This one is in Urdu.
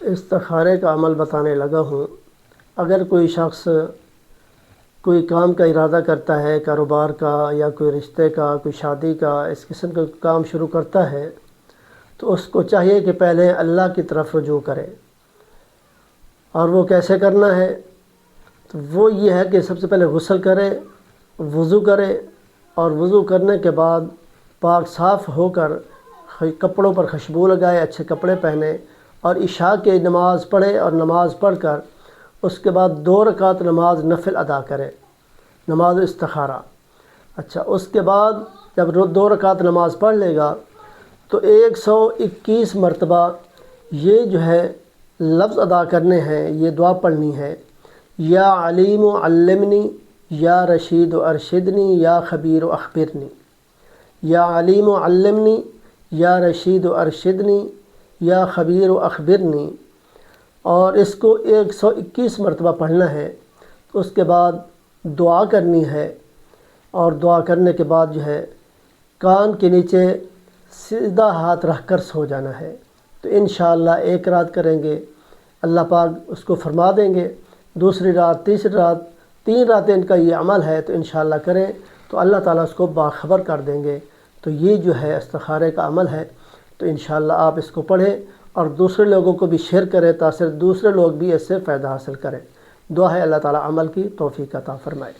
استخارے کا عمل بتانے لگا ہوں۔ اگر کوئی شخص کوئی کام کا ارادہ کرتا ہے، کاروبار کا یا کوئی رشتے کا، کوئی شادی کا، اس قسم کا کام شروع کرتا ہے تو اس کو چاہیے کہ پہلے اللہ کی طرف رجوع کرے۔ اور وہ کیسے کرنا ہے؟ تو وہ یہ ہے کہ سب سے پہلے غسل کرے، وضو کرے، اور وضو کرنے کے بعد پاک صاف ہو کر کپڑوں پر خوشبو لگائے، اچھے کپڑے پہنے، اور عشاء کی نماز پڑھے، اور نماز پڑھ کر اس کے بعد 2 رکعت نماز نفل ادا کرے، نماز استخارہ۔ اچھا، اس کے بعد جب 2 رکعت نماز پڑھ لے گا تو 121 مرتبہ یہ جو ہے لفظ ادا کرنے ہیں، یہ دعا پڑھنی ہے: یا علیم علمنی، یا رشید ارشدنی، یا خبیر اخبرنی۔ یا علیم علمنی، یا رشید ارشدنی، یا خبیر اخبرنی۔ اور اس کو 121 مرتبہ پڑھنا ہے۔ اس کے بعد دعا کرنی ہے، اور دعا کرنے کے بعد جو ہے کان کے نیچے سیدھا ہاتھ رکھ کر سو جانا ہے۔ تو انشاءاللہ ایک رات کریں گے، اللہ پاک اس کو فرما دیں گے۔ دوسری رات، تیسری رات، 3 راتیں ان کا یہ عمل ہے، تو انشاءاللہ کریں تو اللہ تعالیٰ اس کو باخبر کر دیں گے۔ تو یہ جو ہے استخارے کا عمل ہے، تو انشاءاللہ آپ اس کو پڑھیں اور دوسرے لوگوں کو بھی شیئر کریں تاکہ دوسرے لوگ بھی اس سے فائدہ حاصل کریں۔ دعا ہے اللہ تعالیٰ عمل کی توفیق عطا فرمائے۔